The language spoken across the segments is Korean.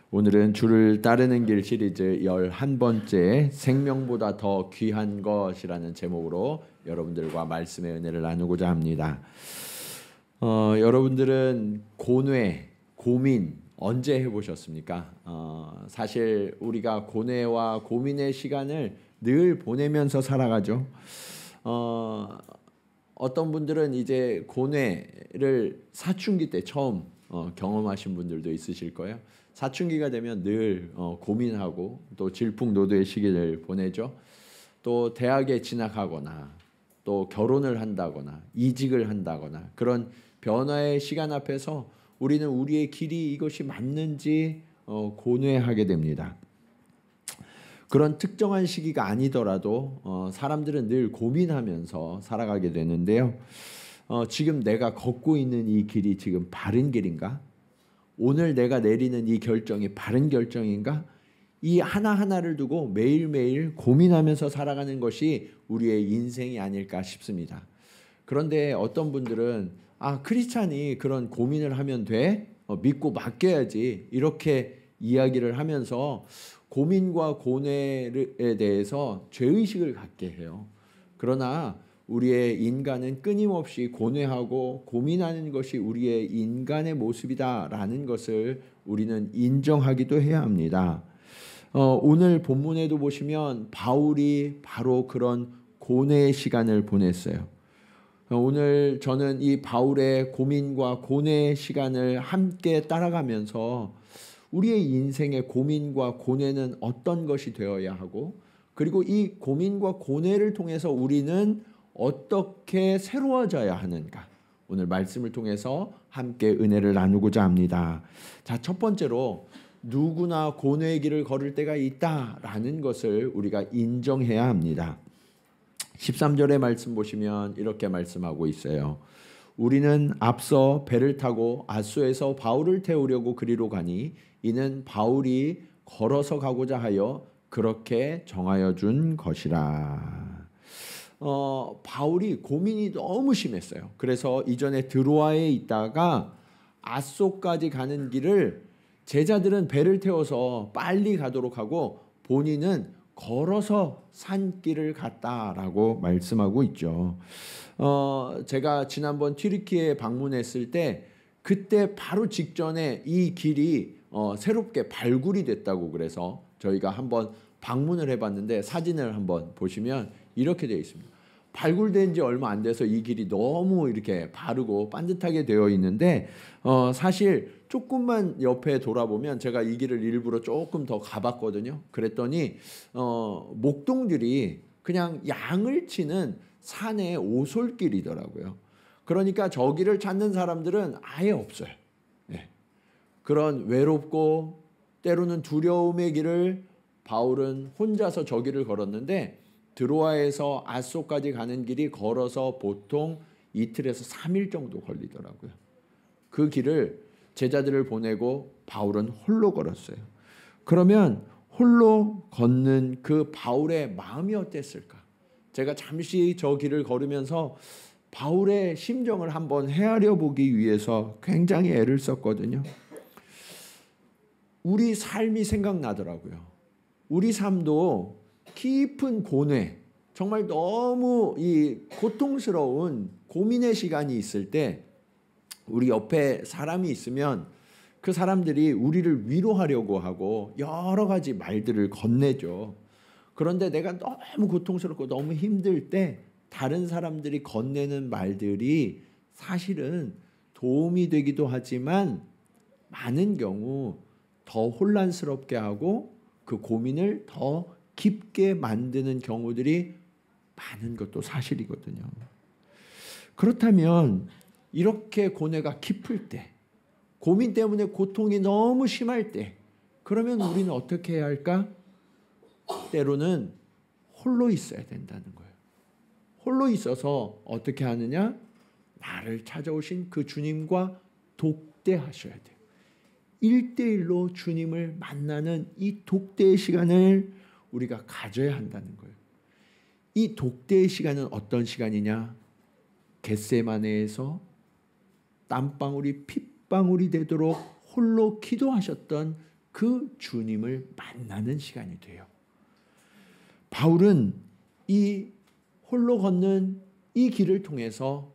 오늘은 주를 따르는 길 시리즈 11번째 생명보다 더 귀한 것이라는 제목으로 여러분들과 말씀의 은혜를 나누고자 합니다. 여러분들은 고뇌, 고민 언제 해보셨습니까? 사실 우리가 고뇌와 고민의 시간을 늘 보내면서 살아가죠. 어떤 분들은 이제 고뇌를 사춘기 때 처음 경험하신 분들도 있으실 거예요. 사춘기가 되면 늘 고민하고 또 질풍노도의 시기를 보내죠. 또 대학에 진학하거나 또 결혼을 한다거나 이직을 한다거나 그런 변화의 시간 앞에서 우리는 우리의 길이 이것이 맞는지 고뇌하게 됩니다. 그런 특정한 시기가 아니더라도 사람들은 늘 고민하면서 살아가게 되는데요. 지금 내가 걷고 있는 이 길이 지금 바른 길인가? 오늘 내가 내리는 이 결정이 바른 결정인가? 이 하나하나를 두고 매일매일 고민하면서 살아가는 것이 우리의 인생이 아닐까 싶습니다. 그런데 어떤 분들은 크리스찬이 그런 고민을 하면 돼? 믿고 맡겨야지 이렇게 이야기를 하면서 고민과 고뇌에 대해서 죄의식을 갖게 해요. 그러나 우리의 인간은 끊임없이 고뇌하고 고민하는 것이 우리의 인간의 모습이다라는 것을 우리는 인정하기도 해야 합니다. 오늘 본문에도 보시면 바울이 바로 그런 고뇌의 시간을 보냈어요. 오늘 저는 이 바울의 고민과 고뇌의 시간을 함께 따라가면서 우리의 인생의 고민과 고뇌는 어떤 것이 되어야 하고, 그리고 이 고민과 고뇌를 통해서 우리는 어떻게 새로워져야 하는가, 오늘 말씀을 통해서 함께 은혜를 나누고자 합니다. 자, 첫 번째로 누구나 고뇌의 길을 걸을 때가 있다라는 것을 우리가 인정해야 합니다. 13절의 말씀 보시면 이렇게 말씀하고 있어요. 우리는 앞서 배를 타고 아소에서 바울을 태우려고 그리로 가니 이는 바울이 걸어서 가고자 하여 그렇게 정하여 준 것이라. 바울이 고민이 너무 심했어요. 그래서 이전에 드로아에 있다가 아소까지 가는 길을 제자들은 배를 태워서 빨리 가도록 하고 본인은 걸어서 산길을 갔다라고 말씀하고 있죠. 제가 지난번 튀르키예 방문했을 때 그때 바로 직전에 이 길이 새롭게 발굴이 됐다고 그래서 저희가 한번 방문을 해봤는데 사진을 한번 보시면 이렇게 되어 있습니다. 발굴된 지 얼마 안 돼서 이 길이 너무 이렇게 바르고 반듯하게 되어 있는데 사실 조금만 옆에 돌아보면 제가 이 길을 일부러 조금 더 가봤거든요. 그랬더니 목동들이 그냥 양을 치는 산의 오솔길이더라고요. 그러니까 저 길을 찾는 사람들은 아예 없어요. 네. 그런 외롭고 때로는 두려움의 길을 바울은 혼자서 저 길을 걸었는데 드로아에서 아소까지 가는 길이 걸어서 보통 이틀에서 3일 정도 걸리더라고요. 그 길을 제자들을 보내고 바울은 홀로 걸었어요. 그러면 홀로 걷는 그 바울의 마음이 어땠을까? 제가 잠시 저 길을 걸으면서 바울의 심정을 한번 헤아려 보기 위해서 굉장히 애를 썼거든요. 우리 삶이 생각나더라고요. 우리 삶도 깊은 고뇌, 정말 너무 이 고통스러운 고민의 시간이 있을 때 우리 옆에 사람이 있으면 그 사람들이 우리를 위로하려고 하고 여러 가지 말들을 건네죠. 그런데 내가 너무 고통스럽고 너무 힘들 때 다른 사람들이 건네는 말들이 사실은 도움이 되기도 하지만 많은 경우 더 혼란스럽게 하고 그 고민을 더 깊게 만드는 경우들이 많은 것도 사실이거든요. 그렇다면 이렇게 고뇌가 깊을 때, 고민 때문에 고통이 너무 심할 때, 그러면 우리는 어떻게 해야 할까? 때로는 홀로 있어야 된다는 거예요. 홀로 있어서 어떻게 하느냐? 나를 찾아오신 그 주님과 독대하셔야 돼요. 1대1로 주님을 만나는 이 독대의 시간을 우리가 가져야 한다는 거예요. 이 독대의 시간은 어떤 시간이냐? 겟세마네에서 땀방울이 핏방울이 되도록 홀로 기도하셨던 그 주님을 만나는 시간이 돼요. 바울은 이 홀로 걷는 이 길을 통해서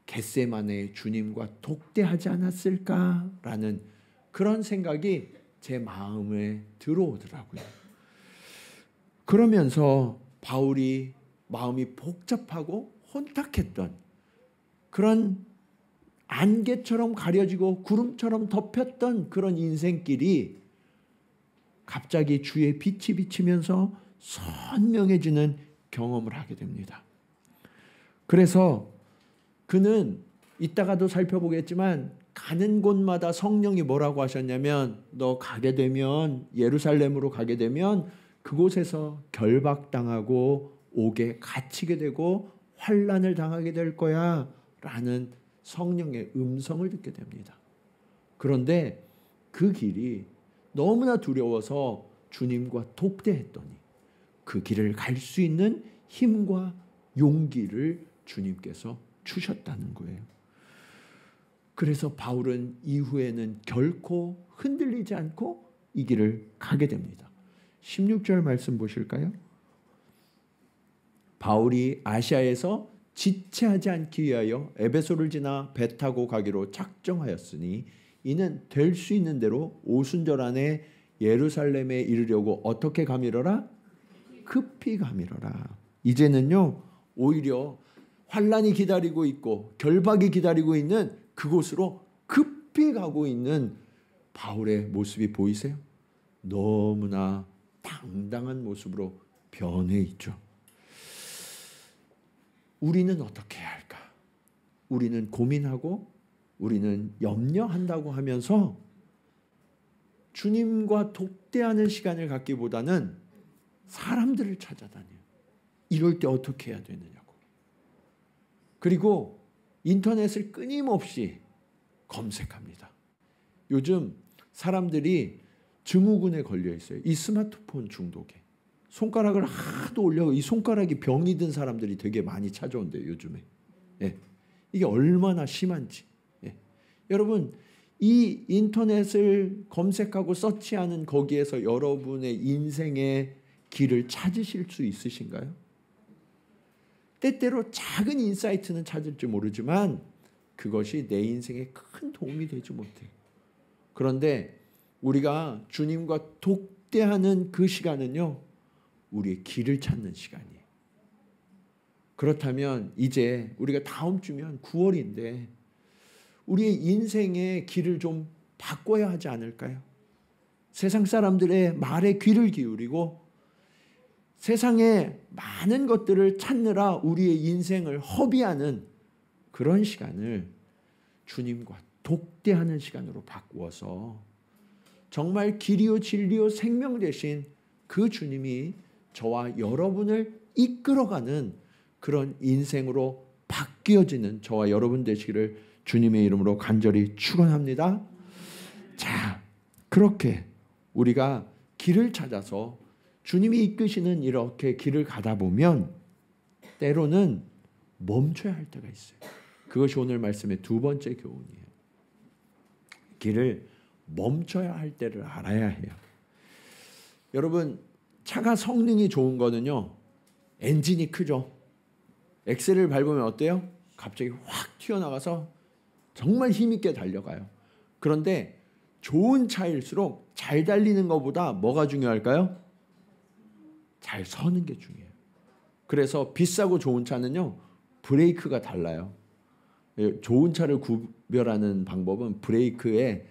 겟세마네 주님과 독대하지 않았을까라는 그런 생각이 제 마음에 들어오더라고요. 그러면서 바울이 마음이 복잡하고 혼탁했던 그런 안개처럼 가려지고 구름처럼 덮였던 그런 인생길이 갑자기 주의 빛이 비치면서 선명해지는 경험을 하게 됩니다. 그래서 그는 이따가도 살펴보겠지만 가는 곳마다 성령이 뭐라고 하셨냐면 너 가게 되면 예루살렘으로 가게 되면 그곳에서 결박당하고 옥에 갇히게 되고 환난을 당하게 될 거야 라는 성령의 음성을 듣게 됩니다. 그런데 그 길이 너무나 두려워서 주님과 독대했더니 그 길을 갈 수 있는 힘과 용기를 주님께서 주셨다는 거예요. 그래서 바울은 이후에는 결코 흔들리지 않고 이 길을 가게 됩니다. 16절 말씀 보실까요? 바울이 아시아에서 지체하지 않기 위하여 에베소를 지나 배 타고 가기로 작정하였으니 이는 될 수 있는 대로 오순절 안에 예루살렘에 이르려고 어떻게 가미러라? 급히 가미러라. 이제는요 오히려 환난이 기다리고 있고 결박이 기다리고 있는 그곳으로 급히 가고 있는 바울의 모습이 보이세요? 너무나 당당한 모습으로 변해 있죠. 우리는 어떻게 해야 할까? 우리는 고민하고 우리는 염려한다고 하면서 주님과 독대하는 시간을 갖기보다는 사람들을 찾아다녀요. 이럴 때 어떻게 해야 되느냐고. 그리고 인터넷을 끊임없이 검색합니다. 요즘 사람들이 증후군에 걸려 있어요. 이 스마트폰 중독에. 손가락을 하도 올려 이 손가락이 병이 든 사람들이 되게 많이 찾아온대요. 요즘에. 예. 이게 얼마나 심한지. 예. 여러분 이 인터넷을 검색하고 서치하는 거기에서 여러분의 인생의 길을 찾으실 수 있으신가요? 때때로 작은 인사이트는 찾을지 모르지만 그것이 내 인생에 큰 도움이 되지 못해요. 그런데 우리가 주님과 독대하는 그 시간은요. 우리의 길을 찾는 시간이에요. 그렇다면 이제 우리가 다음 주면 9월인데 우리의 인생의 길을 좀 바꿔야 하지 않을까요? 세상 사람들의 말에 귀를 기울이고 세상의 많은 것들을 찾느라 우리의 인생을 허비하는 그런 시간을 주님과 독대하는 시간으로 바꾸어서 정말 길이요 진리요 생명 되신 그 주님이 저와 여러분을 이끌어가는 그런 인생으로 바뀌어지는 저와 여러분 되시기를 주님의 이름으로 간절히 축원합니다. 자, 그렇게 우리가 길을 찾아서 주님이 이끄시는 이렇게 길을 가다 보면 때로는 멈춰야 할 때가 있어요. 그것이 오늘 말씀의 두 번째 교훈이에요. 길을 멈춰야 할 때를 알아야 해요. 여러분 차가 성능이 좋은 거는요. 엔진이 크죠. 엑셀을 밟으면 어때요? 갑자기 확 튀어나가서 정말 힘있게 달려가요. 그런데 좋은 차일수록 잘 달리는 것보다 뭐가 중요할까요? 잘 서는 게 중요해요. 그래서 비싸고 좋은 차는요. 브레이크가 달라요. 좋은 차를 구별하는 방법은 브레이크가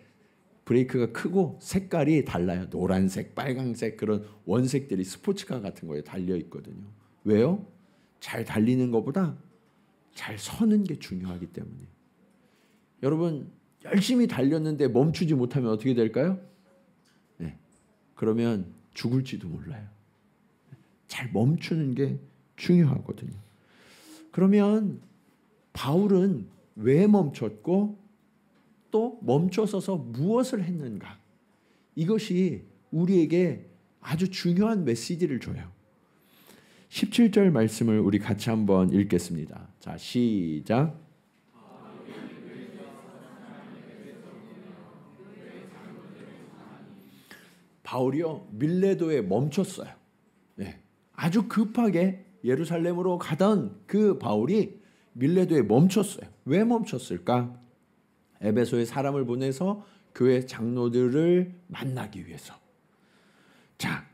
크고 색깔이 달라요. 노란색, 빨강색 그런 원색들이 스포츠카 같은 거에 달려 있거든요. 왜요? 잘 달리는 것보다 잘 서는 게 중요하기 때문에. 여러분 열심히 달렸는데 멈추지 못하면 어떻게 될까요? 네. 그러면 죽을지도 몰라요. 잘 멈추는 게 중요하거든요. 그러면 바울은 왜 멈췄고 또 멈춰서서 무엇을 했는가? 이것이 우리에게 아주 중요한 메시지를 줘요. 17절 말씀을 우리 같이 한번 읽겠습니다. 자, 시작. 바울이요 밀레도에 멈췄어요. 네. 아주 급하게 예루살렘으로 가던 그 바울이 밀레도에 멈췄어요. 왜 멈췄을까? 에베소에 사람을 보내서 교회 장로들을 만나기 위해서. 자,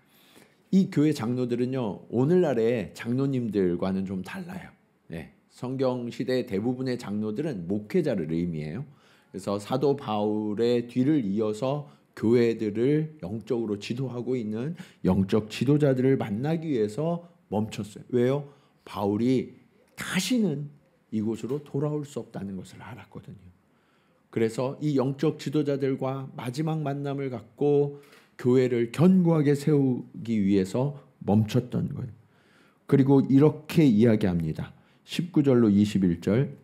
이 교회 장로들은요 오늘날의 장로님들과는 좀 달라요. 네. 성경 시대 대부분의 장로들은 목회자를 의미해요. 그래서 사도 바울의 뒤를 이어서 교회들을 영적으로 지도하고 있는 영적 지도자들을 만나기 위해서 멈췄어요. 왜요? 바울이 다시는 이곳으로 돌아올 수 없다는 것을 알았거든요. 그래서 이 영적 지도자들과 마지막 만남을 갖고 교회를 견고하게 세우기 위해서 멈췄던 거예요. 그리고 이렇게 이야기합니다. 19절로 21절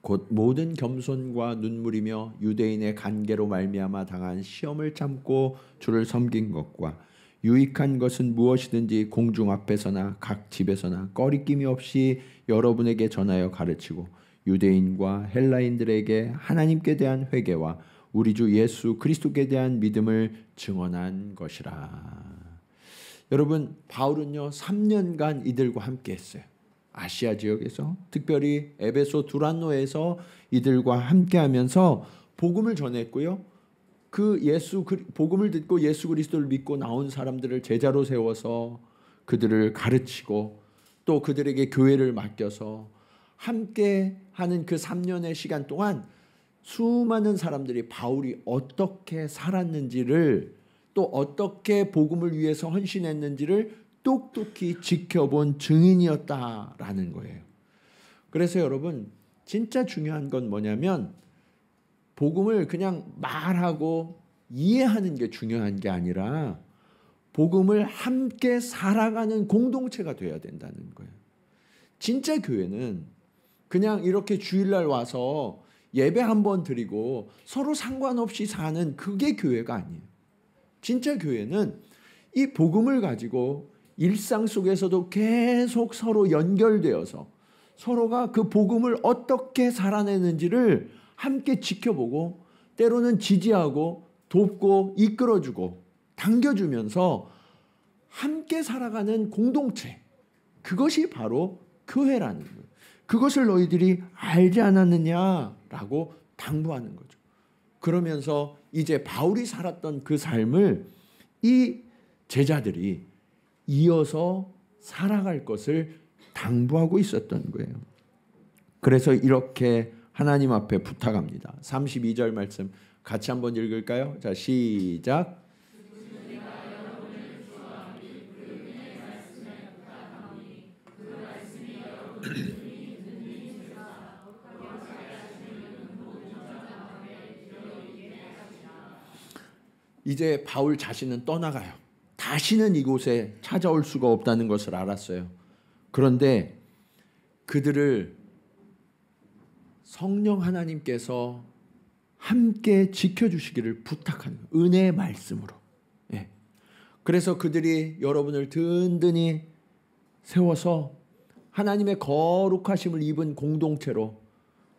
곧 모든 겸손과 눈물이며 유대인의 간계로 말미암아 당한 시험을 참고 주를 섬긴 것과 유익한 것은 무엇이든지 공중 앞에서나 각 집에서나 꺼리낌이 없이 여러분에게 전하여 가르치고 유대인과 헬라인들에게 하나님께 대한 회개와 우리 주 예수 그리스도께 대한 믿음을 증언한 것이라. 여러분 바울은요 3년간 이들과 함께 했어요. 아시아 지역에서 특별히 에베소 두란노에서 이들과 함께하면서 복음을 전했고요. 복음을 듣고 예수 그리스도를 믿고 나온 사람들을 제자로 세워서 그들을 가르치고 또 그들에게 교회를 맡겨서 함께하는 그 3년의 시간 동안 수많은 사람들이 바울이 어떻게 살았는지를 또 어떻게 복음을 위해서 헌신했는지를 똑똑히 지켜본 증인이었다라는 거예요. 그래서 여러분 진짜 중요한 건 뭐냐면 복음을 그냥 말하고 이해하는 게 중요한 게 아니라 복음을 함께 살아가는 공동체가 돼야 된다는 거예요. 진짜 교회는 그냥 이렇게 주일날 와서 예배 한번 드리고 서로 상관없이 사는 그게 교회가 아니에요. 진짜 교회는 이 복음을 가지고 일상 속에서도 계속 서로 연결되어서 서로가 그 복음을 어떻게 살아내는지를 함께 지켜보고 때로는 지지하고 돕고 이끌어주고 당겨주면서 함께 살아가는 공동체, 그것이 바로 교회라는 거예요. 그것을 너희들이 알지 않았느냐라고 당부하는 거죠. 그러면서 이제 바울이 살았던 그 삶을 이 제자들이 이어서 살아갈 것을 당부하고 있었던 거예요. 그래서 이렇게 하나님 앞에 부탁합니다. 32절 말씀 같이 한번 읽을까요? 자, 시작. 이제 바울 자신은 떠나가요. 다시는 이곳에 찾아올 수가 없다는 것을 알았어요. 그런데 그들을 성령 하나님께서 함께 지켜주시기를 부탁하는 은혜의 말씀으로. 예. 그래서 그들이 여러분을 든든히 세워서 하나님의 거룩하심을 입은 공동체로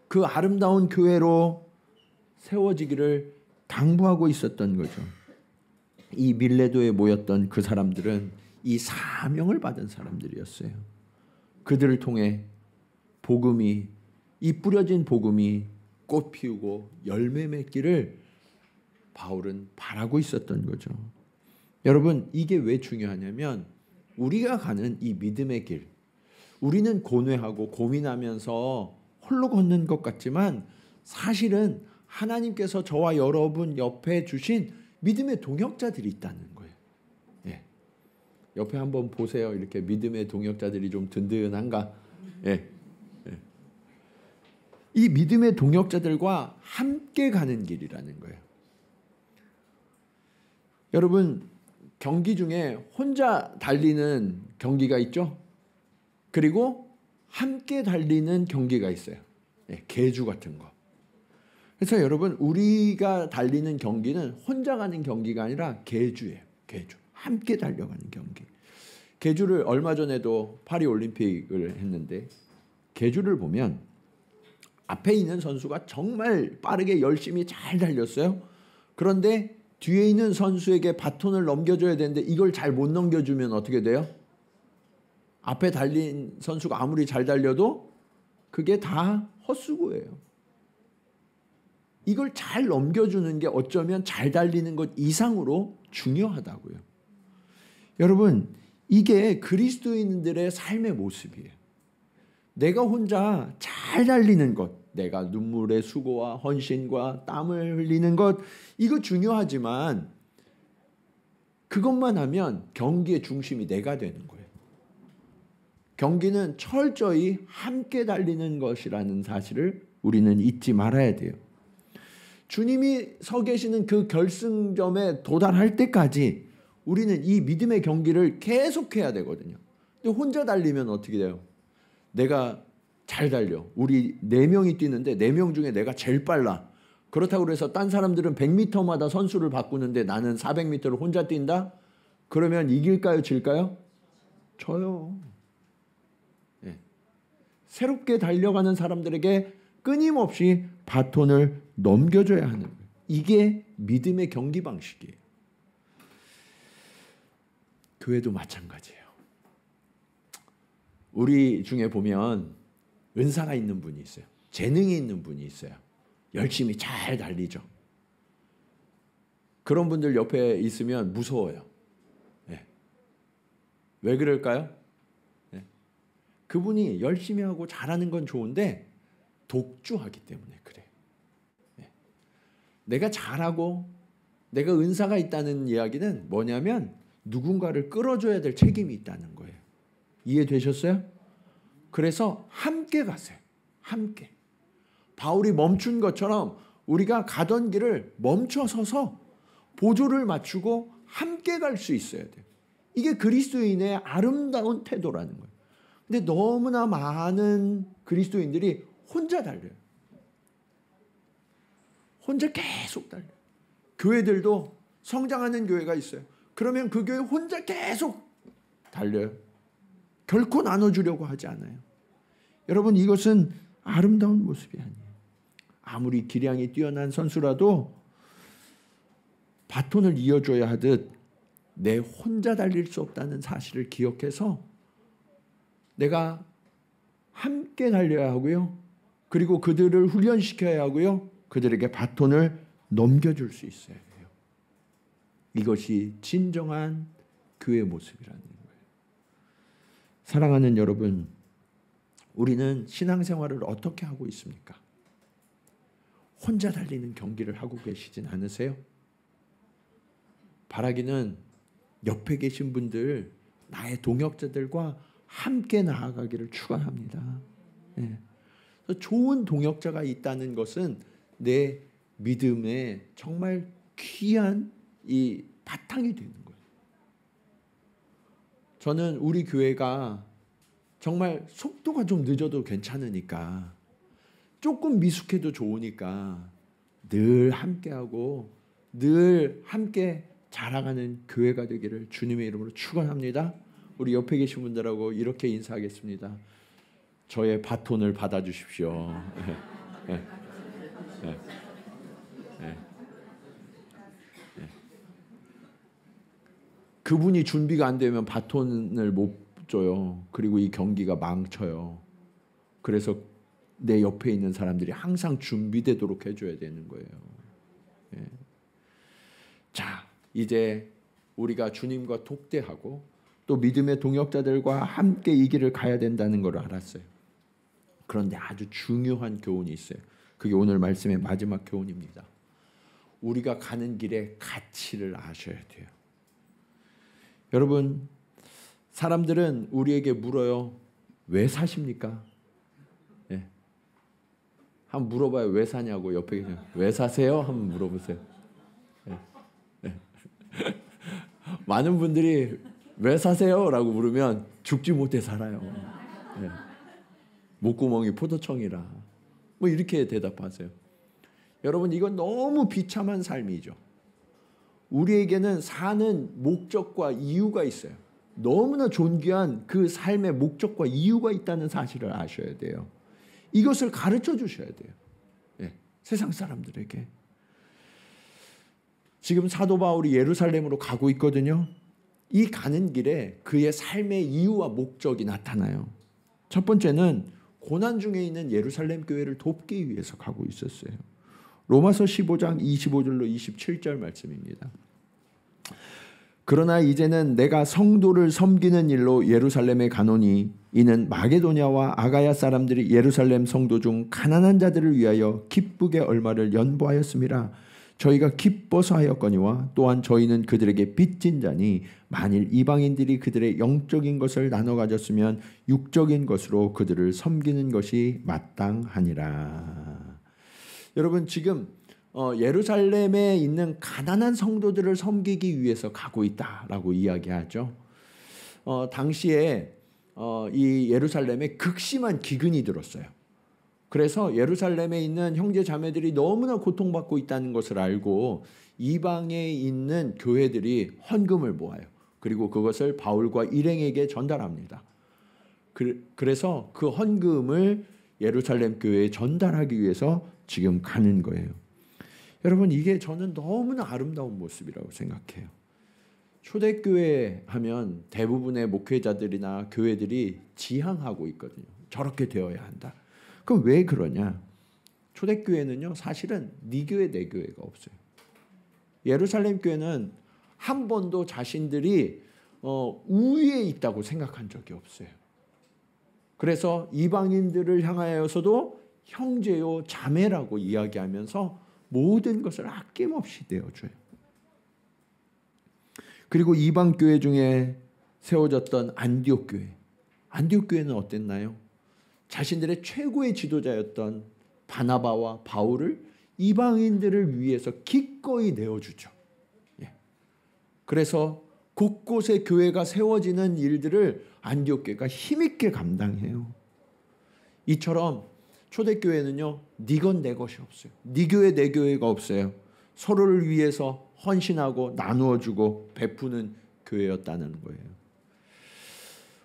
그 아름다운 교회로 세워지기를 당부하고 있었던 거죠. 이 밀레도에 모였던 그 사람들은 이 사명을 받은 사람들이었어요. 그들을 통해 복음이, 이 뿌려진 복음이 꽃 피우고 열매 맺기를 바울은 바라고 있었던 거죠. 여러분 이게 왜 중요하냐면 우리가 가는 이 믿음의 길, 우리는 고뇌하고 고민하면서 홀로 걷는 것 같지만 사실은 하나님께서 저와 여러분 옆에 주신 믿음의 동역자들이 있다는 거예요. 예. 옆에 한번 보세요. 이렇게 믿음의 동역자들이 좀 든든한가? 예. 예. 이 믿음의 동역자들과 함께 가는 길이라는 거예요. 여러분 경기 중에 혼자 달리는 경기가 있죠. 그리고 함께 달리는 경기가 있어요. 예. 계주 같은 거. 그래서 여러분 우리가 달리는 경기는 혼자 가는 경기가 아니라 계주예요. 계주. 함께 달려가는 경기. 계주를 얼마 전에도 파리올림픽을 했는데 계주를 보면 앞에 있는 선수가 정말 빠르게 열심히 잘 달렸어요. 그런데 뒤에 있는 선수에게 바톤을 넘겨줘야 되는데 이걸 잘 못 넘겨주면 어떻게 돼요? 앞에 달린 선수가 아무리 잘 달려도 그게 다 헛수고예요. 이걸 잘 넘겨주는 게 어쩌면 잘 달리는 것 이상으로 중요하다고요. 여러분, 이게 그리스도인들의 삶의 모습이에요. 내가 혼자 잘 달리는 것, 내가 눈물의 수고와 헌신과 땀을 흘리는 것, 이거 중요하지만 그것만 하면 경기의 중심이 내가 되는 거예요. 경기는 철저히 함께 달리는 것이라는 사실을 우리는 잊지 말아야 돼요. 주님이 서 계시는 그 결승점에 도달할 때까지 우리는 이 믿음의 경기를 계속해야 되거든요. 근데 혼자 달리면 어떻게 돼요? 내가 잘 달려. 우리 4명이 뛰는데 4명 중에 내가 제일 빨라. 그렇다고 해서 딴 사람들은 100m마다 선수를 바꾸는데 나는 400m를 혼자 뛴다? 그러면 이길까요? 질까요? 져요. 네. 새롭게 달려가는 사람들에게 끊임없이 바톤을 넘겨줘야 하는 거예요. 이게 믿음의 경기 방식이에요. 교회도 마찬가지예요. 우리 중에 보면 은사가 있는 분이 있어요. 재능이 있는 분이 있어요. 열심히 잘 달리죠. 그런 분들 옆에 있으면 무서워요. 네. 왜 그럴까요? 네. 그분이 열심히 하고 잘하는 건 좋은데 독주하기 때문에 그래요. 네. 내가 잘하고 내가 은사가 있다는 이야기는 뭐냐면 누군가를 끌어줘야 될 책임이 있다는 거예요. 이해되셨어요? 그래서 함께 가세요. 함께. 바울이 멈춘 것처럼 우리가 가던 길을 멈춰서서 보조를 맞추고 함께 갈 수 있어야 돼요. 이게 그리스도인의 아름다운 태도라는 거예요. 근데 너무나 많은 그리스도인들이 혼자 달려요. 혼자 계속 달려요. 교회들도 성장하는 교회가 있어요. 그러면 그 교회 혼자 계속 달려요. 결코 나눠주려고 하지 않아요. 여러분, 이것은 아름다운 모습이 아니에요. 아무리 기량이 뛰어난 선수라도 바톤을 이어줘야 하듯 내 혼자 달릴 수 없다는 사실을 기억해서 내가 함께 달려야 하고요. 그리고 그들을 훈련시켜야 하고요. 그들에게 바톤을 넘겨줄 수 있어야 해요. 이것이 진정한 교회의 모습이라는 거예요. 사랑하는 여러분, 우리는 신앙생활을 어떻게 하고 있습니까? 혼자 달리는 경기를 하고 계시진 않으세요? 바라기는 옆에 계신 분들, 나의 동역자들과 함께 나아가기를 축원합니다. 네. 좋은 동역자가 있다는 것은 내 믿음의 정말 귀한 이 바탕이 되는 거예요. 저는 우리 교회가 정말 속도가 좀 늦어도 괜찮으니까, 조금 미숙해도 좋으니까 늘 함께하고 늘 함께 자라가는 교회가 되기를 주님의 이름으로 축원합니다. 우리 옆에 계신 분들하고 이렇게 인사하겠습니다. 저의 바톤을 받아주십시오. 네. 네. 네. 네. 그분이 준비가 안 되면 바톤을 못 줘요. 그리고 이 경기가 망쳐요. 그래서 내 옆에 있는 사람들이 항상 준비되도록 해줘야 되는 거예요. 네. 자, 이제 우리가 주님과 독대하고 또 믿음의 동역자들과 함께 이 길을 가야 된다는 걸 알았어요. 그런데 아주 중요한 교훈이 있어요. 그게 오늘 말씀의 마지막 교훈입니다. 우리가 가는 길의 가치를 아셔야 돼요. 여러분, 사람들은 우리에게 물어요. 왜 사십니까? 네. 한번 물어봐요. 왜 사냐고. 옆에 계세요. 왜 사세요? 한번 물어보세요. 네. 네. 많은 분들이 왜 사세요? 라고 물으면 죽지 못해 살아요. 네. 목구멍이 포도청이라. 뭐 이렇게 대답하세요. 여러분, 이건 너무 비참한 삶이죠. 우리에게는 사는 목적과 이유가 있어요. 너무나 존귀한 그 삶의 목적과 이유가 있다는 사실을 아셔야 돼요. 이것을 가르쳐 주셔야 돼요. 네. 세상 사람들에게. 지금 사도 바울이 예루살렘으로 가고 있거든요. 이 가는 길에 그의 삶의 이유와 목적이 나타나요. 첫 번째는 고난 중에 있는 예루살렘 교회를 돕기 위해서 가고 있었어요. 로마서 15장 25절로 27절 말씀입니다. 그러나 이제는 내가 성도를 섬기는 일로 예루살렘에 가노니 이는 마게도냐와 아가야 사람들이 예루살렘 성도 중 가난한 자들을 위하여 기쁘게 얼마를 연보하였음이라. 저희가 기뻐서 하였거니와 또한 저희는 그들에게 빚진 자니 만일 이방인들이 그들의 영적인 것을 나눠 가졌으면 육적인 것으로 그들을 섬기는 것이 마땅하니라. 여러분 지금 예루살렘에 있는 가난한 성도들을 섬기기 위해서 가고 있다라고 이야기하죠. 당시에 이 예루살렘에 극심한 기근이 들었어요. 그래서 예루살렘에 있는 형제 자매들이 너무나 고통받고 있다는 것을 알고 이방에 있는 교회들이 헌금을 모아요. 그리고 그것을 바울과 일행에게 전달합니다. 그래서 그 헌금을 예루살렘 교회에 전달하기 위해서 지금 가는 거예요. 여러분 이게 저는 너무나 아름다운 모습이라고 생각해요. 초대교회 하면 대부분의 목회자들이나 교회들이 지향하고 있거든요. 저렇게 되어야 한다. 그럼 왜 그러냐? 초대교회는요 사실은 네 교회 내 교회가 없어요. 예루살렘 교회는 한 번도 자신들이 우위에 있다고 생각한 적이 없어요. 그래서 이방인들을 향하여서도 형제요 자매라고 이야기하면서 모든 것을 아낌없이 내어줘요. 그리고 이방 교회 중에 세워졌던 안디옥 교회. 안디옥 교회는 어땠나요? 자신들의 최고의 지도자였던 바나바와 바울을 이방인들을 위해서 기꺼이 내어주죠. 그래서 곳곳에 교회가 세워지는 일들을 안디옥 교회가 힘있게 감당해요. 이처럼 초대교회는요 네 것 내 것이 없어요. 네 교회 내 교회가 없어요. 서로를 위해서 헌신하고 나누어주고 베푸는 교회였다는 거예요.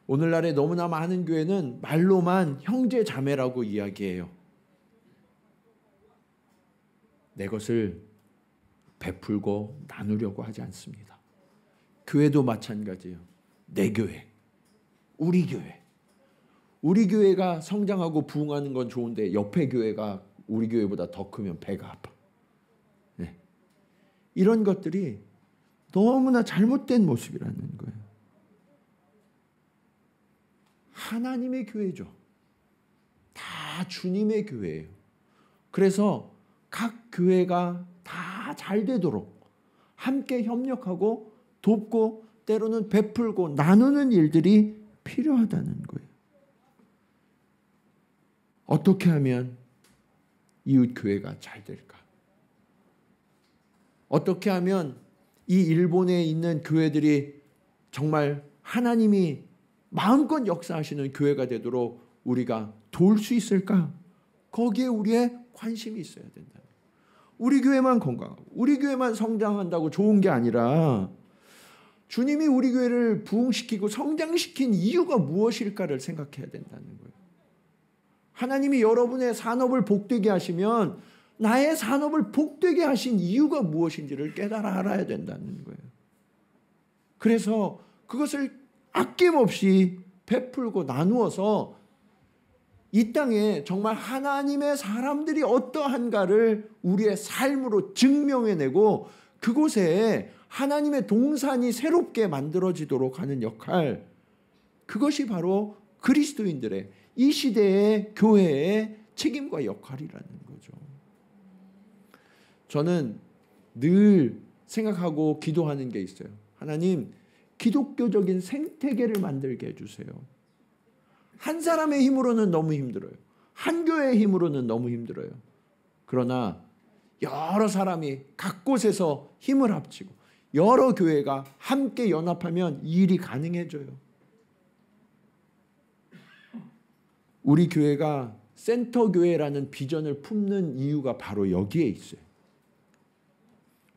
오늘날에 너무나 많은 교회는 말로만 형제 자매라고 이야기해요. 내 것을 베풀고 나누려고 하지 않습니다. 교회도 마찬가지예요. 내 교회, 우리 교회. 우리 교회가 성장하고 부흥하는 건 좋은데 옆에 교회가 우리 교회보다 더 크면 배가 아파. 네. 이런 것들이 너무나 잘못된 모습이라는 거예요. 하나님의 교회죠. 다 주님의 교회예요. 그래서 각 교회가 다 잘 되도록 함께 협력하고 돕고 때로는 베풀고 나누는 일들이 필요하다는 거예요. 어떻게 하면 이웃 교회가 잘 될까? 어떻게 하면 이 일본에 있는 교회들이 정말 하나님이 마음껏 역사하시는 교회가 되도록 우리가 도울 수 있을까? 거기에 우리의 관심이 있어야 된다. 우리 교회만 건강하고 우리 교회만 성장한다고 좋은 게 아니라 주님이 우리 교회를 부흥시키고 성장시킨 이유가 무엇일까를 생각해야 된다는 거예요. 하나님이 여러분의 산업을 복되게 하시면 나의 산업을 복되게 하신 이유가 무엇인지를 깨달아 알아야 된다는 거예요. 그래서 그것을 아낌없이 베풀고 나누어서 이 땅에 정말 하나님의 사람들이 어떠한가를 우리의 삶으로 증명해내고 그곳에 하나님의 동산이 새롭게 만들어지도록 하는 역할, 그것이 바로 그리스도인들의 이 시대의 교회의 책임과 역할이라는 거죠. 저는 늘 생각하고 기도하는 게 있어요. 하나님, 기독교적인 생태계를 만들게 해주세요. 한 사람의 힘으로는 너무 힘들어요. 한 교회의 힘으로는 너무 힘들어요. 그러나 여러 사람이 각 곳에서 힘을 합치고 여러 교회가 함께 연합하면 이 일이 가능해져요. 우리 교회가 센터교회라는 비전을 품는 이유가 바로 여기에 있어요.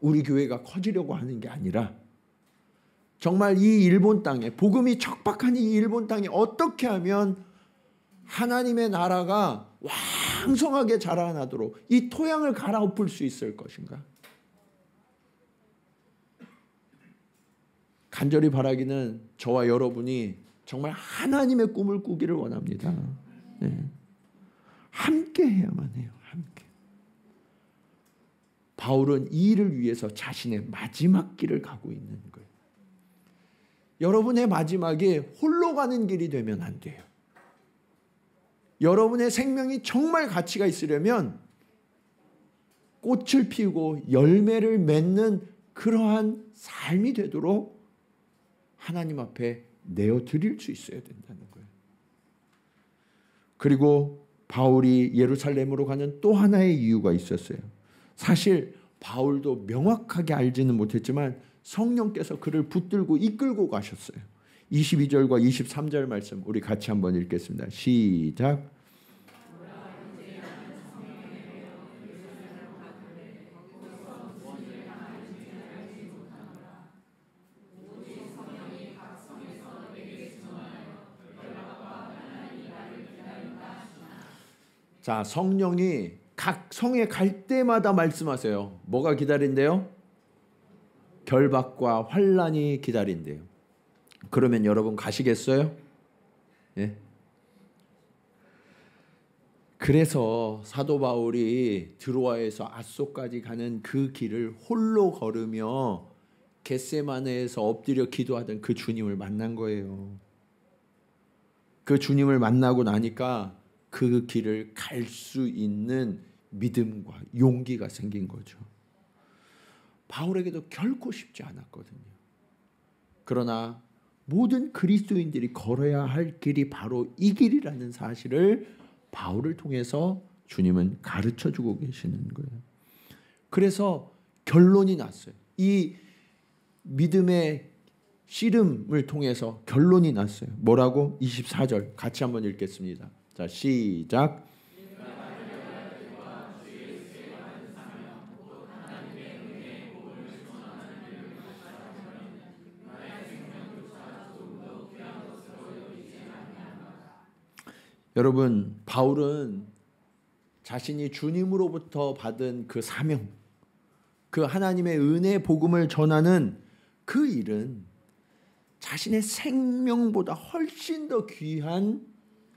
우리 교회가 커지려고 하는 게 아니라 정말 이 일본 땅에, 복음이 척박한 이 일본 땅에 어떻게 하면 하나님의 나라가 왕성하게 자라나도록 이 토양을 갈아엎을 수 있을 것인가? 간절히 바라기는 저와 여러분이 정말 하나님의 꿈을 꾸기를 원합니다. 네. 함께 해야만 해요. 함께. 바울은 이 일을 위해서 자신의 마지막 길을 가고 있는 거예요. 여러분의 마지막이 홀로 가는 길이 되면 안 돼요. 여러분의 생명이 정말 가치가 있으려면 꽃을 피우고 열매를 맺는 그러한 삶이 되도록 하나님 앞에 내어드릴 수 있어야 된다는 거예요. 그리고 바울이 예루살렘으로 가는 또 하나의 이유가 있었어요. 사실 바울도 명확하게 알지는 못했지만 성령께서 그를 붙들고 이끌고 가셨어요. 22절과 23절 말씀 우리 같이 한번 읽겠습니다. 시작. 자, 성령이 각 성에 갈 때마다 말씀하세요. 뭐가 기다린대요? 결박과 환난이 기다린대요. 그러면 여러분 가시겠어요? 예? 그래서 사도 바울이 드로아에서 앗소까지 가는 그 길을 홀로 걸으며 겟세마네에서 엎드려 기도하던 그 주님을 만난 거예요. 그 주님을 만나고 나니까 그 길을 갈 수 있는 믿음과 용기가 생긴 거죠. 바울에게도 결코 쉽지 않았거든요. 그러나 모든 그리스도인들이 걸어야 할 길이 바로 이 길이라는 사실을 바울을 통해서 주님은 가르쳐주고 계시는 거예요. 그래서 결론이 났어요. 이 믿음의 씨름을 통해서 결론이 났어요. 뭐라고? 24절 같이 한번 읽겠습니다. 자, 시작. 여러분, 바울은 자신이 주님으로부터 받은 그 사명, 그 하나님의 은혜 복음을 전하는 그 일은 자신의 생명보다 훨씬 더 귀한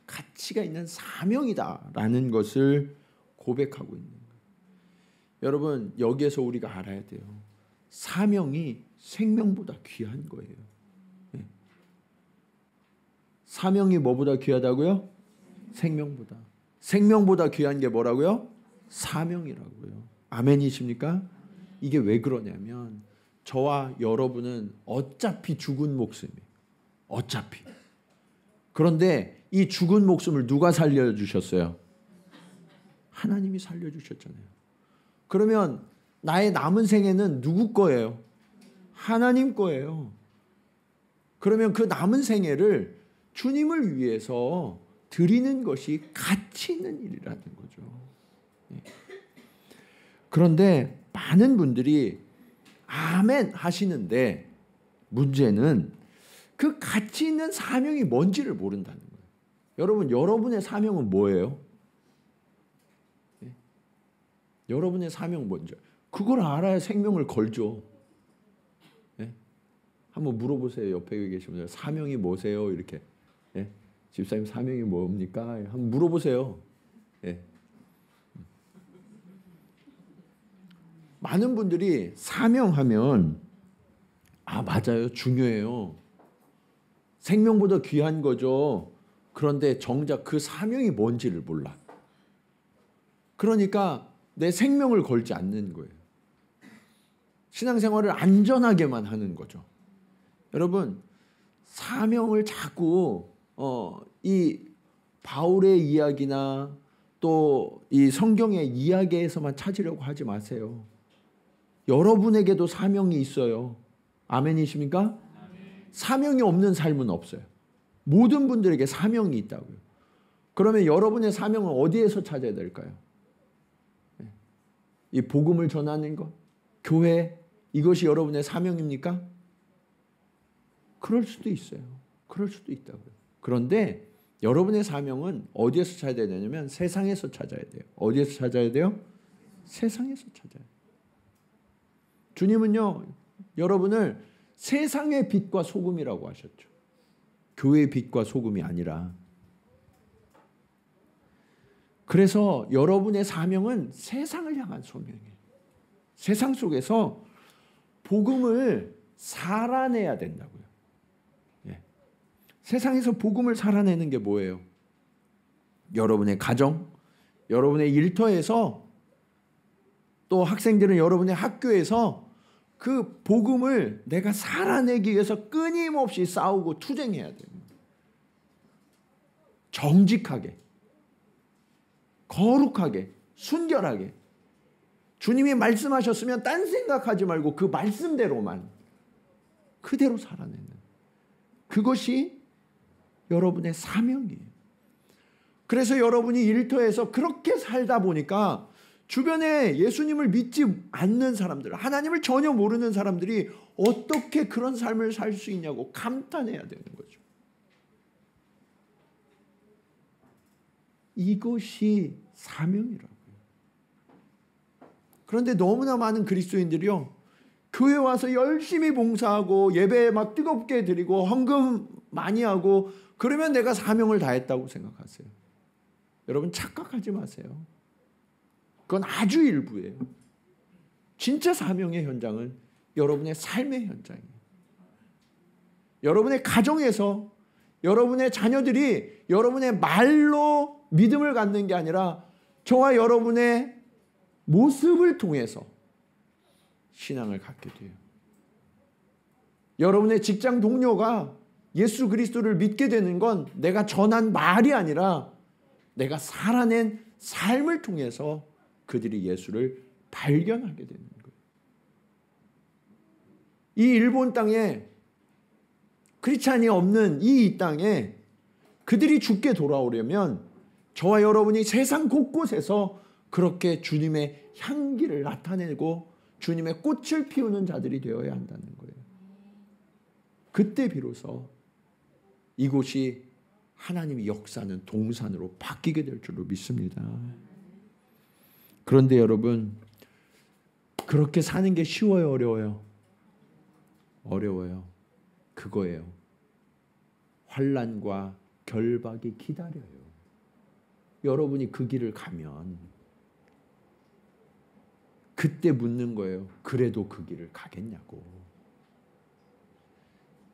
가치가 있는 사명이다라는 것을 고백하고 있는 거예요. 여러분, 여기에서 우리가 알아야 돼요. 사명이 생명보다 귀한 거예요. 네. 사명이 뭐보다 귀하다고요? 생명보다. 생명보다 귀한 게 뭐라고요? 사명이라고요. 아멘이십니까? 이게 왜 그러냐면 저와 여러분은 어차피 죽은 목숨이에요. 어차피. 그런데 이 죽은 목숨을 누가 살려주셨어요? 하나님이 살려주셨잖아요. 그러면 나의 남은 생애는 누구 거예요? 하나님 거예요. 그러면 그 남은 생애를 주님을 위해서 드리는 것이 가치 있는 일이라는 거죠. 그런데 많은 분들이 아멘 하시는데 문제는 그 가치 있는 사명이 뭔지를 모른다는 거예요. 여러분, 여러분의 사명은 뭐예요? 여러분의 사명은 뭔지 그걸 알아야 생명을 걸죠. 한번 물어보세요. 옆에 계신 분들 사명이 뭐세요? 이렇게. 집사님 사명이 뭡니까? 한번 물어보세요. 많은 분들이 사명하면 맞아요. 중요해요. 생명보다 귀한 거죠. 그런데 정작 그 사명이 뭔지를 몰라. 그러니까 내 생명을 걸지 않는 거예요. 신앙생활을 안전하게만 하는 거죠. 여러분, 사명을 자꾸 이 바울의 이야기나 또 이 성경의 이야기에서만 찾으려고 하지 마세요. 여러분에게도 사명이 있어요. 아멘이십니까? 아멘. 사명이 없는 삶은 없어요. 모든 분들에게 사명이 있다고요. 그러면 여러분의 사명은 어디에서 찾아야 될까요? 이 복음을 전하는 것, 교회, 이것이 여러분의 사명입니까? 그럴 수도 있어요. 그럴 수도 있다고요. 그런데 여러분의 사명은 어디에서 찾아야 되냐면 세상에서 찾아야 돼요. 어디에서 찾아야 돼요? 세상에서 찾아야 돼요. 주님은요, 여러분을 세상의 빛과 소금이라고 하셨죠. 교회의 빛과 소금이 아니라. 그래서 여러분의 사명은 세상을 향한 소명이에요. 세상 속에서 복음을 살아내야 된다고요. 예. 세상에서 복음을 살아내는 게 뭐예요? 여러분의 가정, 여러분의 일터에서, 또 학생들은 여러분의 학교에서 그 복음을 내가 살아내기 위해서 끊임없이 싸우고 투쟁해야 됩니다. 정직하게, 거룩하게, 순결하게. 주님이 말씀하셨으면 딴 생각하지 말고 그 말씀대로만 그대로 살아내는, 그것이 여러분의 사명이에요. 그래서 여러분이 일터에서 그렇게 살다 보니까 주변에 예수님을 믿지 않는 사람들, 하나님을 전혀 모르는 사람들이 어떻게 그런 삶을 살 수 있냐고 감탄해야 되는 거죠. 이것이 사명이라고요. 그런데 너무나 많은 그리스도인들이요, 교회 와서 열심히 봉사하고 예배 막 뜨겁게 드리고 헌금 많이 하고 그러면 내가 사명을 다했다고 생각하세요. 여러분 착각하지 마세요. 그건 아주 일부예요. 진짜 사명의 현장은 여러분의 삶의 현장이에요. 여러분의 가정에서 여러분의 자녀들이 여러분의 말로 믿음을 갖는 게 아니라 저와 여러분의 모습을 통해서 신앙을 갖게 돼요. 여러분의 직장 동료가 예수 그리스도를 믿게 되는 건 내가 전한 말이 아니라 내가 살아낸 삶을 통해서 그들이 예수를 발견하게 되는 거예요. 이 일본 땅에 크리스찬이 없는 이 땅에 그들이 죽게 돌아오려면 저와 여러분이 세상 곳곳에서 그렇게 주님의 향기를 나타내고 주님의 꽃을 피우는 자들이 되어야 한다는 거예요. 그때 비로소 이곳이 하나님의 역사는 동산으로 바뀌게 될 줄로 믿습니다. 그런데 여러분, 그렇게 사는 게 쉬워요, 어려워요? 어려워요. 그거예요. 환난과 결박이 기다려요. 여러분이 그 길을 가면 그때 묻는 거예요. 그래도 그 길을 가겠냐고.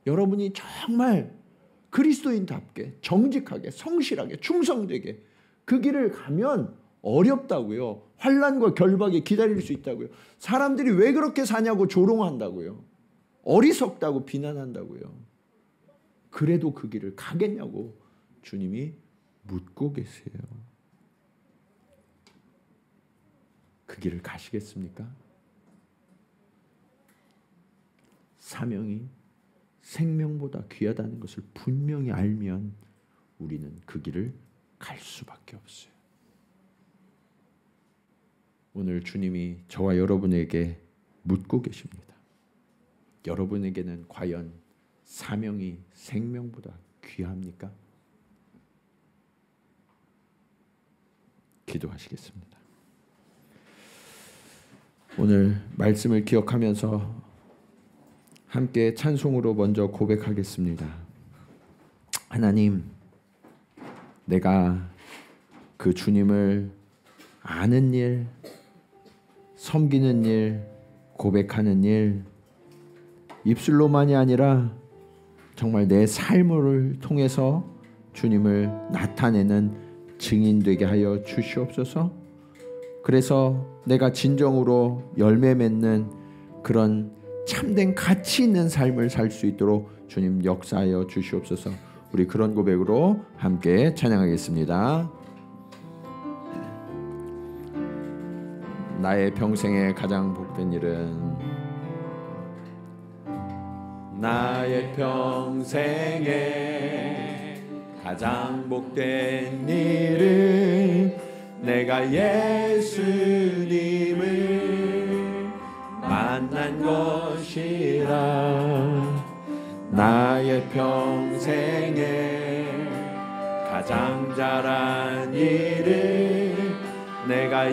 여러분이 정말 그리스도인답게 정직하게 성실하게 충성되게 그 길을 가면 어렵다고요. 환난과 결박이 기다릴 수 있다고요. 사람들이 왜 그렇게 사냐고 조롱한다고요. 어리석다고 비난한다고요. 그래도 그 길을 가겠냐고 주님이 묻고 계세요. 그 길을 가시겠습니까? 사명이 생명보다 귀하다는 것을 분명히 알면 우리는 그 길을 갈 수밖에 없어요. 오늘 주님이 저와 여러분에게 묻고 계십니다. 여러분에게는 과연 사명이 생명보다 귀합니까? 기도하시겠습니다. 오늘 말씀을 기억하면서 함께 찬송으로 먼저 고백하겠습니다. 하나님, 내가 그 주님을 아는 일, 섬기는 일, 고백하는 일, 입술로만이 아니라 정말 내 삶을 통해서 주님을 나타내는 증인 되게 하여 주시옵소서. 그래서 내가 진정으로 열매 맺는 그런 참된 가치 있는 삶을 살 수 있도록 주님 역사하여 주시옵소서. 우리 그런 고백으로 함께 찬양하겠습니다. 나의 평생에 가장 복된 일은, 나의 평생에 가장 복된 일은 내가 예수님을 만난 것이라. 나의 평생에 가장 잘한 일은 내가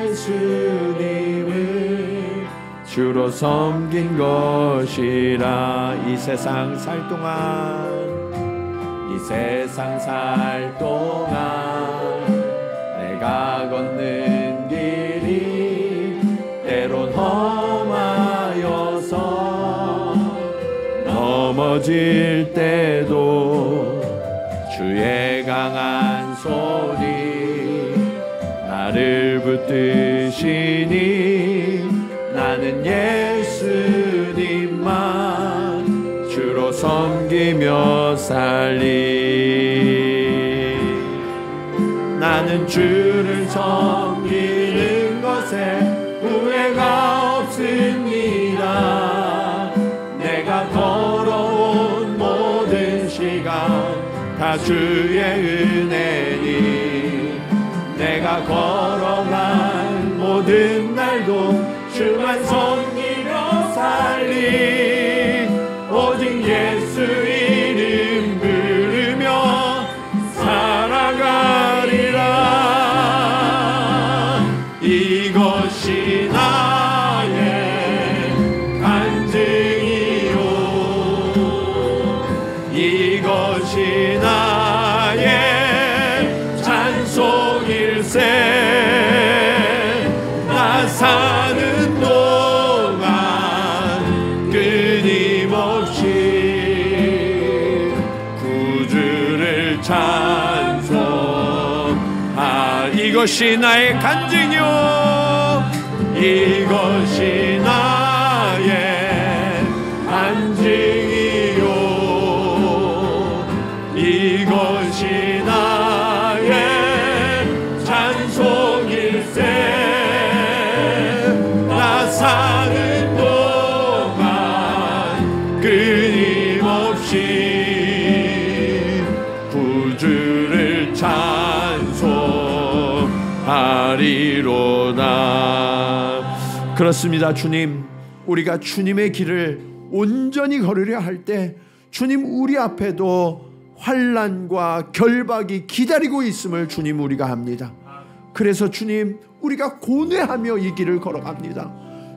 예수님을 주로 섬긴 것이라. 이 세상 살 동안 내가 걷는 길이 때론 험하여서 넘어질 때도 주의 강한 손이 나를 붙드시니 나는 예수님만 주로 섬기며 살리. 나는 주를 섬기는 것에 후회가 없습니다. 내가 걸어온 모든 시간 다 주의 은혜니 내가 걸어간 모든 날도 주만 섬기며 살리. 오직 예수 이름 부르며 살아가리라. 이것이 나의 간증이요 이것이 나의 찬송일세. 나 사는 동안 끊임없이 구주를 찬송하. 이것이 나의 간증이요 이것이 나의 간증이요 이것이 나의 찬송일세. 나 사는 동안 끊임없이 구주를 찬송하리로다. 그렇습니다. 주님, 우리가 주님의 길을 온전히 걸으려 할 때 주님 우리 앞에도 환난과 결박이 기다리고 있음을 주님 우리가 압니다. 그래서 주님 우리가 고뇌하며 이 길을 걸어갑니다.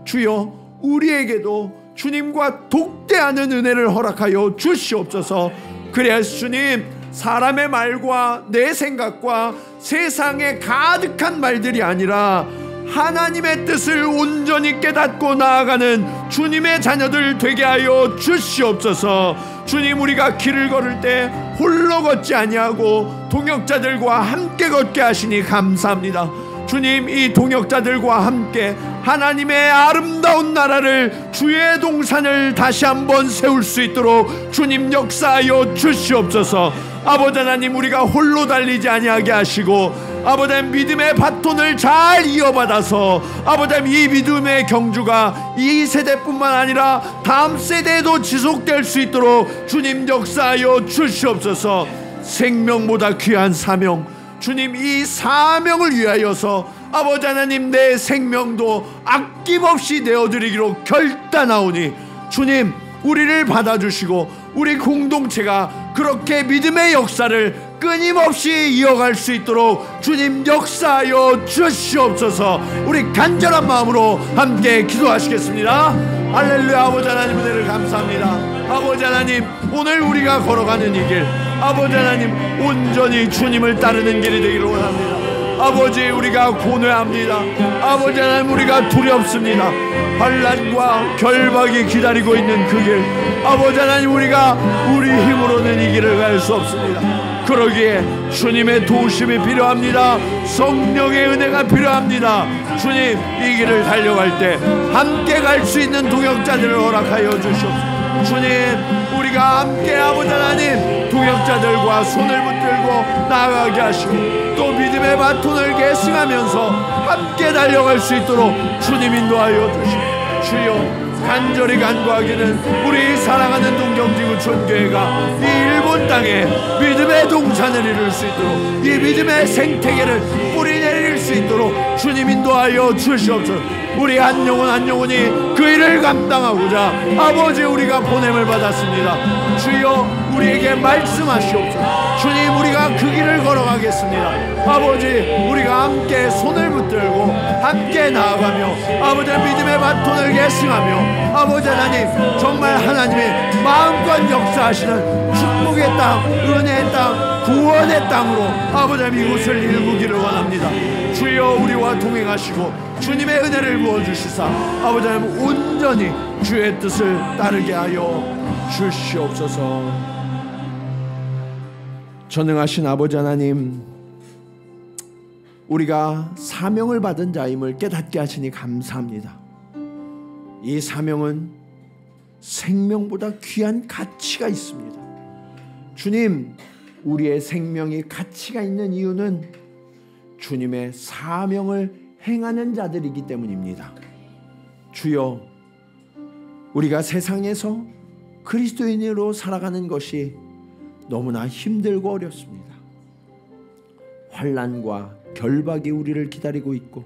주여 우리에게도 주님과 독대하는 은혜를 허락하여 주시옵소서. 그래야 주님 사람의 말과 내 생각과 세상에 가득한 말들이 아니라 하나님의 뜻을 온전히 깨닫고 나아가는 주님의 자녀들 되게 하여 주시옵소서. 주님 우리가 길을 걸을 때 홀로 걷지 아니하고 동역자들과 함께 걷게 하시니 감사합니다. 주님 이 동역자들과 함께 하나님의 아름다운 나라를 주의 동산을 다시 한번 세울 수 있도록 주님 역사하여 주시옵소서. 아버지 하나님 우리가 홀로 달리지 아니하게 하시고 아버지 하나님 믿음의 바톤을 잘 이어받아서 아버지 하나님 이 믿음의 경주가 이 세대뿐만 아니라 다음 세대에도 지속될 수 있도록 주님 역사하여 주시옵소서. 생명보다 귀한 사명 주님 이 사명을 위하여서 아버지 하나님 내 생명도 아낌없이 내어드리기로 결단하오니 주님 우리를 받아주시고 우리 공동체가 그렇게 믿음의 역사를 끊임없이 이어갈 수 있도록 주님 역사하여 주시옵소서. 우리 간절한 마음으로 함께 기도하시겠습니다. 할렐루야. 아버지 하나님 은혜를 감사합니다. 아버지 하나님 오늘 우리가 걸어가는 이 길 아버지 하나님 온전히 주님을 따르는 길이 되기를 원합니다. 아버지 우리가 고뇌합니다. 아버지 하나님 우리가 두렵습니다. 환난과 결박이 기다리고 있는 그 길 아버지 하나님 우리가 우리 힘으로는 이 길을 갈 수 없습니다. 그러기에 주님의 도우심이 필요합니다. 성령의 은혜가 필요합니다. 주님 이 길을 달려갈 때 함께 갈 수 있는 동역자들을 허락하여 주시옵소서. 주님 우리가 함께 아버지 하나님 동역자들과 손을 붙들고 나아가게 하시고 또 믿음의 바톤을 계승하면서 함께 달려갈 수 있도록 주님 인도하여 주시고 주여 간절히 간구하기는 우리 사랑하는 동정지구 촌교회가 이 일본 땅에 믿음의 동산을 이룰 수 있도록 이 믿음의 생태계를 뿌리 내릴 수 수 있도록 주님 인도하여 주시옵소서. 우리 한 영혼 한 영혼이 그 일을 감당하고자 아버지 우리가 보냄을 받았습니다. 주여 우리에게 말씀하시옵소서. 주님 우리가 그 길을 걸어가겠습니다. 아버지 우리가 함께 손을 붙들고 함께 나아가며 아버지 믿음의 바톤을 계승하며 아버지 하나님 정말 하나님의 마음껏 역사하시는 축복의 땅, 은혜의 땅, 구원의 땅으로 아버지 이곳을 일구기를 원합니다. 주여 우리와 동행하시고 주님의 은혜를 부어주시사 아버지 하나님 온전히 주의 뜻을 따르게 하여 주시옵소서. 전능하신 아버지 하나님, 우리가 사명을 받은 자임을 깨닫게 하시니 감사합니다. 이 사명은 생명보다 귀한 가치가 있습니다. 주님, 우리의 생명이 가치가 있는 이유는 주님의 사명을 행하는 자들이기 때문입니다. 주여, 우리가 세상에서 그리스도인으로 살아가는 것이 너무나 힘들고 어렵습니다. 환난과 결박이 우리를 기다리고 있고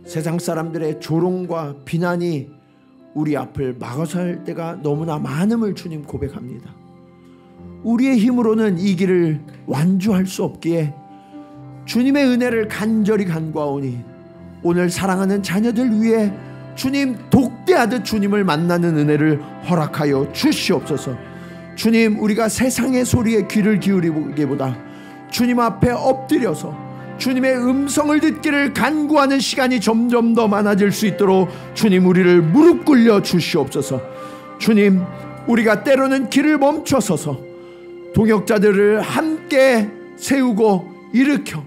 세상 사람들의 조롱과 비난이 우리 앞을 막아설 때가 너무나 많음을 주님 고백합니다. 우리의 힘으로는 이 길을 완주할 수 없기에 주님의 은혜를 간절히 간구하오니 오늘 사랑하는 자녀들 위해 주님 독대하듯 주님을 만나는 은혜를 허락하여 주시옵소서. 주님, 우리가 세상의 소리에 귀를 기울이기보다 주님 앞에 엎드려서 주님의 음성을 듣기를 간구하는 시간이 점점 더 많아질 수 있도록 주님 우리를 무릎 꿇려 주시옵소서. 주님, 우리가 때로는 길을 멈춰서서 동역자들을 함께 세우고 일으켜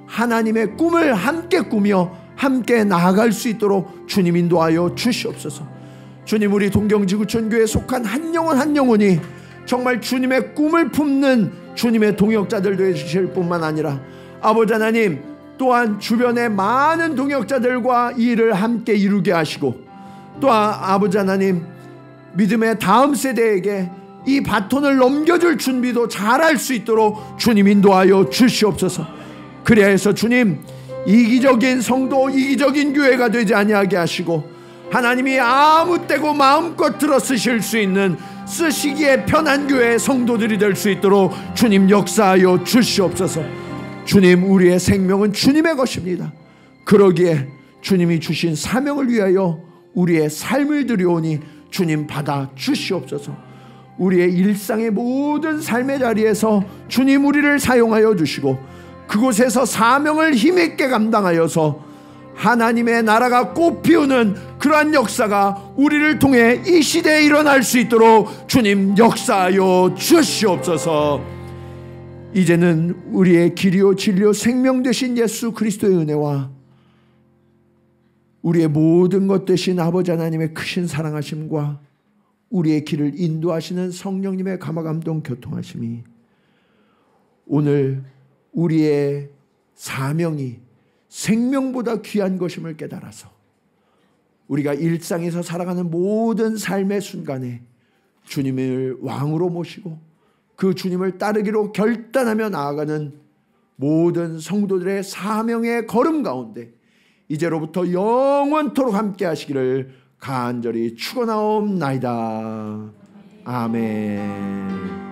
하나님의 꿈을 함께 꾸며 함께 나아갈 수 있도록 주님 인도하여 주시옵소서. 주님, 우리 동경지구촌교회에 속한 한 영혼 한 영혼이 정말 주님의 꿈을 품는 주님의 동역자들 되실 뿐만 아니라 아버지 하나님 또한 주변의 많은 동역자들과 이 일을 함께 이루게 하시고 또한 아버지 하나님 믿음의 다음 세대에게 이 바톤을 넘겨줄 준비도 잘할 수 있도록 주님 인도하여 주시옵소서. 그래야 해서 주님 이기적인 성도, 이기적인 교회가 되지 아니하게 하시고 하나님이 아무 때고 마음껏 들어 쓰실 수 있는 쓰시기에 편한 교회의 성도들이 될 수 있도록 주님 역사하여 주시옵소서. 주님, 우리의 생명은 주님의 것입니다. 그러기에 주님이 주신 사명을 위하여 우리의 삶을 드려오니 주님 받아 주시옵소서. 우리의 일상의 모든 삶의 자리에서 주님 우리를 사용하여 주시고 그곳에서 사명을 힘있게 감당하여서 하나님의 나라가 꽃피우는 그러한 역사가 우리를 통해 이 시대에 일어날 수 있도록 주님 역사하여 주시옵소서. 이제는 우리의 길이요 진리요 생명 되신 예수 그리스도의 은혜와 우리의 모든 것 되신 아버지 하나님의 크신 사랑하심과 우리의 길을 인도하시는 성령님의 감화감동 교통하심이 오늘 우리의 사명이 생명보다 귀한 것임을 깨달아서 우리가 일상에서 살아가는 모든 삶의 순간에 주님을 왕으로 모시고 그 주님을 따르기로 결단하며 나아가는 모든 성도들의 사명의 걸음 가운데 이제로부터 영원토록 함께 하시기를 간절히 축원하옵나이다. 아멘.